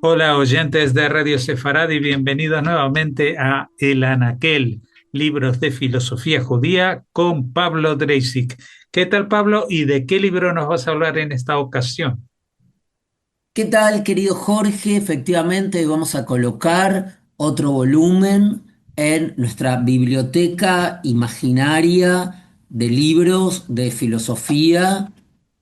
Hola oyentes de Radio Sefarad y bienvenidos nuevamente a El Anaquel, libros de filosofía judía con Pablo Dreisig. ¿Qué tal, Pablo? ¿Y de qué libro nos vas a hablar en esta ocasión? ¿Qué tal, querido Jorge? Efectivamente, vamos a colocar otro volumen en nuestra biblioteca imaginaria de libros de filosofía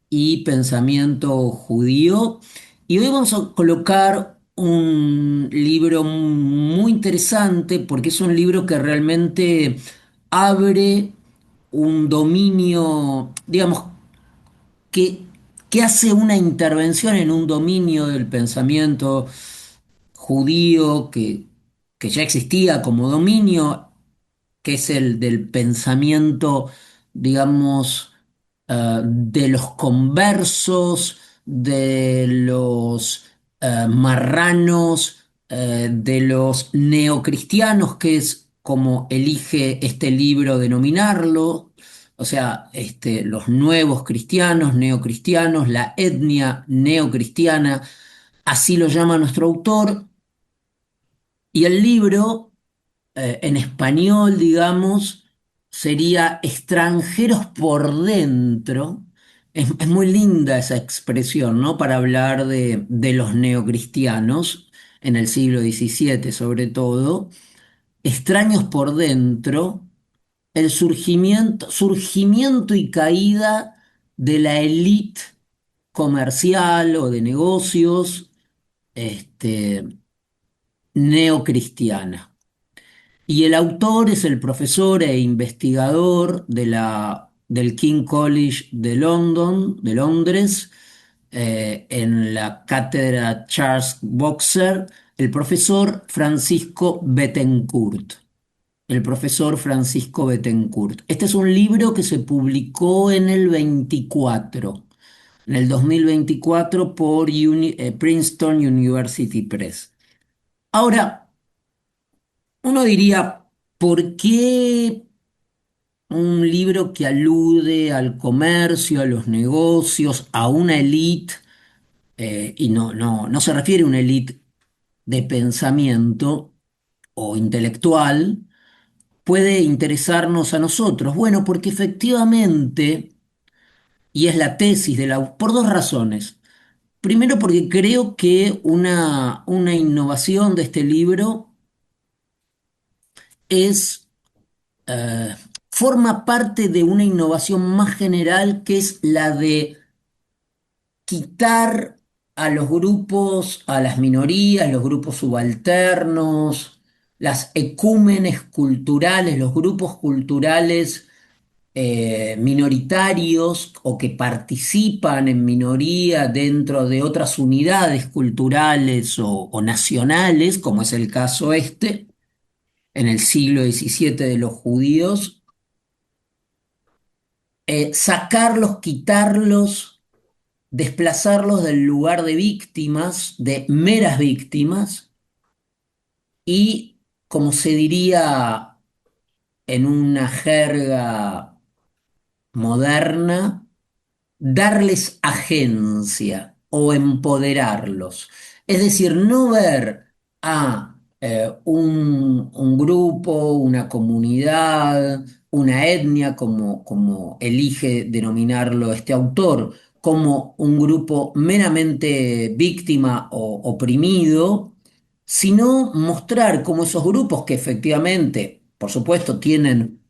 y pensamiento judío. Y hoy vamos a colocar un libro muy interesante porque es un libro que realmente abre un dominio, digamos, que, que hace una intervención en un dominio del pensamiento judío que ya existía como dominio, que es el del pensamiento, digamos, de los conversos, de los marranos, de los neocristianos, que es como elige este libro denominarlo, o sea, los nuevos cristianos, neocristianos, la etnia neocristiana, así lo llama nuestro autor, y el libro en español, digamos, sería extranjeros por dentro. Es muy linda esa expresión, ¿no? Para hablar de los neocristianos en el siglo XVII, sobre todo. Extraños por dentro, el surgimiento y caída de la élite comercial o de negocios, este, neocristiana. Y el autor es el profesor e investigador del King College de Londres, en la cátedra Charles Boxer, el profesor Francisco Bettencourt. El profesor Francisco Bettencourt. Este es un libro que se publicó en el 24, en el 2024 por Princeton University Press. Ahora, uno diría, ¿por qué un libro que alude al comercio, a los negocios, a una élite, y no se refiere a una élite de pensamiento o intelectual, puede interesarnos a nosotros? Bueno, porque efectivamente, y es la tesis por dos razones. Primero, porque creo que una innovación de este libro es eh, forma parte de una innovación más general que es la de quitar a los grupos, a las minorías, los grupos subalternos, las ecúmenes culturales, los grupos culturales minoritarios o que participan en minoría dentro de otras unidades culturales o nacionales, como es el caso en el siglo XVII de los judíos, sacarlos, quitarlos, desplazarlos del lugar de víctimas, de meras víctimas, y, como se diría en una jerga moderna, darles agencia o empoderarlos. Es decir, no ver a un grupo, una comunidad, una etnia, como elige denominarlo este autor, como un grupo meramente víctima o oprimido, sino mostrar cómo esos grupos que efectivamente, por supuesto, tienen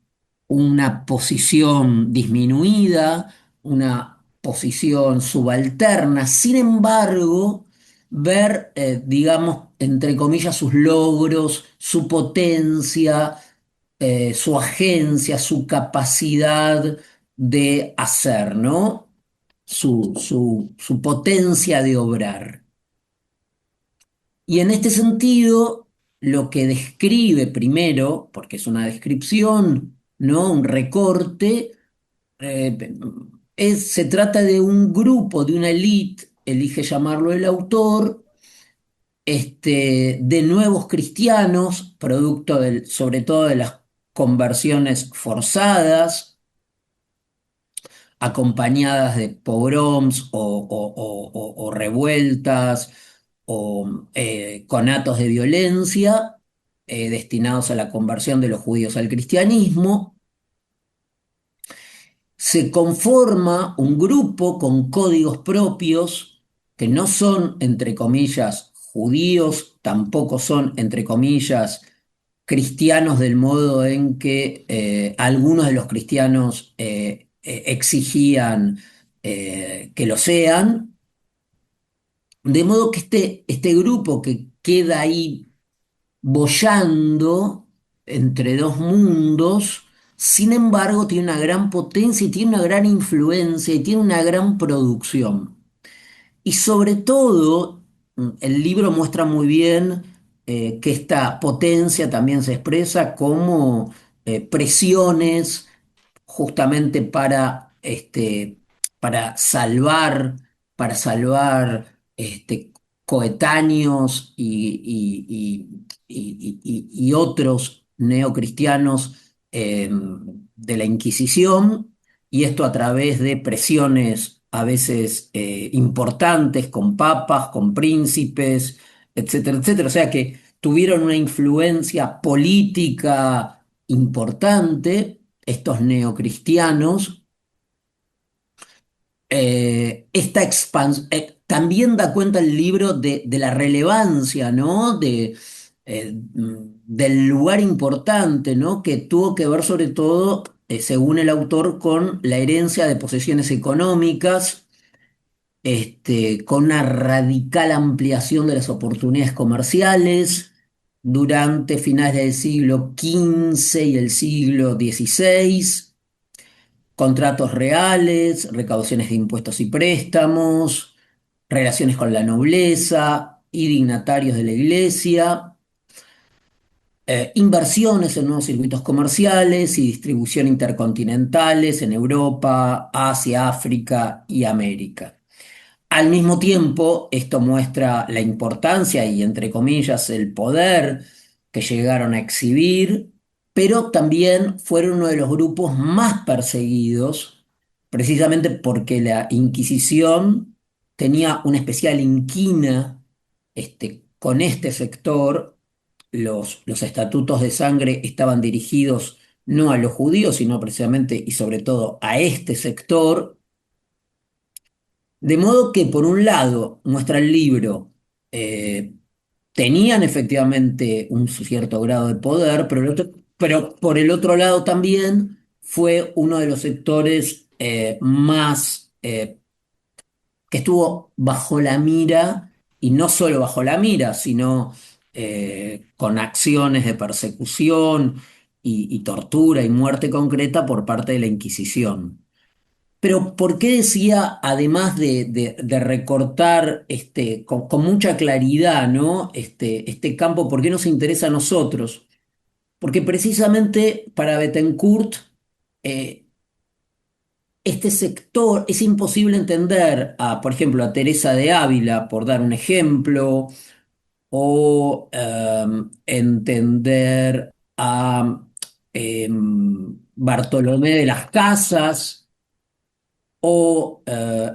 una posición disminuida, una posición subalterna. Sin embargo, ver, digamos, entre comillas, sus logros, su potencia, su agencia, su capacidad de hacer, ¿no? Su potencia de obrar. Y en este sentido, lo que describe primero, porque es una descripción, ¿no? Un recorte, eh, se trata de un grupo, de una élite, elige llamarlo el autor, de nuevos cristianos, producto sobre todo de las conversiones forzadas, acompañadas de pogroms o revueltas, con actos de violencia destinados a la conversión de los judíos al cristianismo. Se conforma un grupo con códigos propios que no son, entre comillas, judíos, tampoco son, entre comillas, cristianos del modo en que algunos de los cristianos exigían que lo sean, de modo que este grupo que queda ahí boyando entre dos mundos, sin embargo, tiene una gran potencia y tiene una gran influencia y tiene una gran producción. Y sobre todo, el libro muestra muy bien que esta potencia también se expresa como presiones justamente para salvar, para salvar coetáneos y otros neocristianos de la Inquisición, y esto a través de presiones a veces importantes con papas, con príncipes, etcétera, etcétera. O sea que tuvieron una influencia política importante estos neocristianos. También da cuenta el libro de la relevancia, ¿no? Del lugar importante, ¿no? Que tuvo que ver sobre todo, según el autor, con la herencia de posesiones económicas, con una radical ampliación de las oportunidades comerciales durante finales del siglo XV y el siglo XVI, contratos reales, recaudaciones de impuestos y préstamos, relaciones con la nobleza y dignatarios de la iglesia, inversiones en nuevos circuitos comerciales y distribución intercontinentales en Europa, Asia, África y América. Al mismo tiempo, esto muestra la importancia y, entre comillas, el poder que llegaron a exhibir, pero también fueron uno de los grupos más perseguidos, precisamente porque la Inquisición tenía una especial inquina con este sector. Los estatutos de sangre estaban dirigidos no a los judíos, sino precisamente y sobre todo a este sector. De modo que, por un lado, muestra el libro, eh, tenían efectivamente un cierto grado de poder, pero por el otro lado también fue uno de los sectores más que estuvo bajo la mira, y no solo bajo la mira, sino con acciones de persecución y tortura y muerte concreta por parte de la Inquisición. Pero ¿por qué decía, además de recortar con mucha claridad, ¿no? Este campo, ¿por qué nos interesa a nosotros? Porque precisamente para Bettencourt, eh, este sector es imposible entender a, por ejemplo, a Teresa de Ávila, por dar un ejemplo, o entender a Bartolomé de las Casas o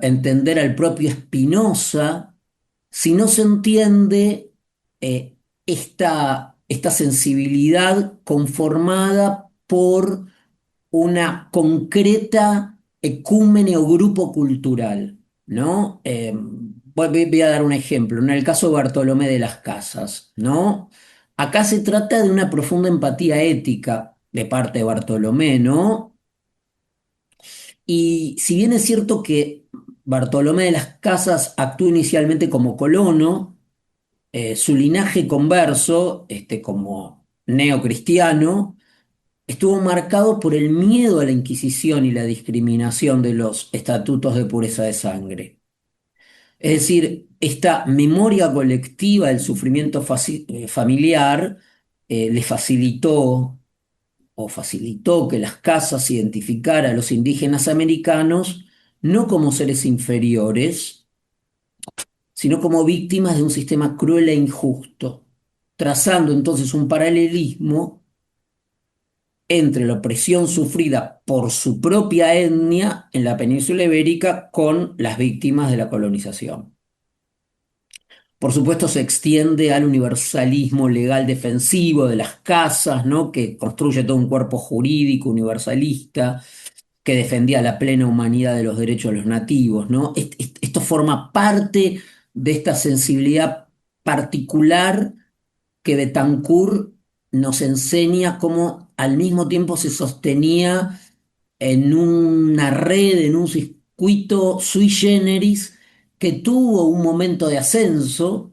entender al propio Spinoza, si no se entiende esta sensibilidad conformada por una concreta ecúmene o grupo cultural, ¿no? Voy a dar un ejemplo. En el caso de Bartolomé de las Casas, ¿no? Acá se trata de una profunda empatía ética de parte de Bartolomé, ¿no? Y si bien es cierto que Bartolomé de las Casas actuó inicialmente como colono, su linaje converso, como neocristiano, estuvo marcado por el miedo a la Inquisición y la discriminación de los estatutos de pureza de sangre. Es decir, esta memoria colectiva del sufrimiento familiar le facilitó que las casas identificara a los indígenas americanos no como seres inferiores, sino como víctimas de un sistema cruel e injusto, trazando entonces un paralelismo entre la opresión sufrida por su propia etnia en la península ibérica con las víctimas de la colonización. Por supuesto, se extiende al universalismo legal defensivo de las casas, ¿no? Que construye todo un cuerpo jurídico universalista que defendía la plena humanidad de los derechos de los nativos, ¿no? Esto forma parte de esta sensibilidad particular que Betancourt nos enseña cómo al mismo tiempo se sostenía en una red, en un circuito sui generis, que tuvo un momento de ascenso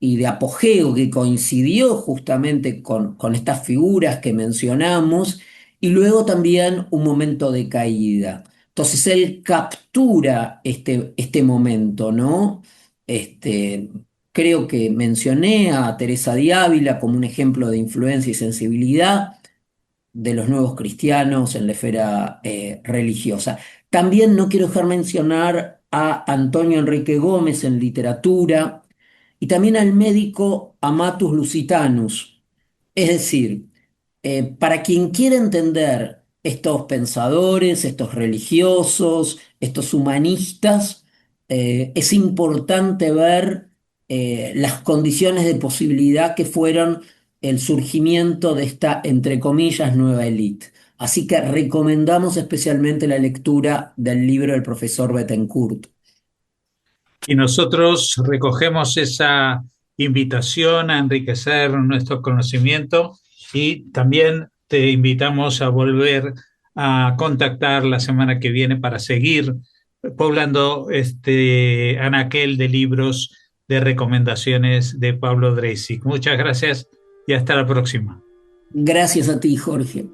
y de apogeo que coincidió justamente con estas figuras que mencionamos, y luego también un momento de caída. Entonces él captura este momento, ¿no? Este, creo que mencioné a Teresa de Ávila como un ejemplo de influencia y sensibilidad de los nuevos cristianos en la esfera religiosa. También no quiero dejar mencionar a Antonio Enrique Gómez en literatura y también al médico Amatus Lusitanus. Es decir, para quien quiera entender estos pensadores, estos religiosos, estos humanistas, es importante ver las condiciones de posibilidad que fueron el surgimiento de esta, entre comillas, nueva élite. Así que recomendamos especialmente la lectura del libro del profesor Bettencourt. Y nosotros recogemos esa invitación a enriquecer nuestro conocimiento y también te invitamos a volver a contactar la semana que viene para seguir poblando este anaquel de libros de recomendaciones de Pablo Dreisig. Muchas gracias y hasta la próxima. Gracias a ti, Jorge.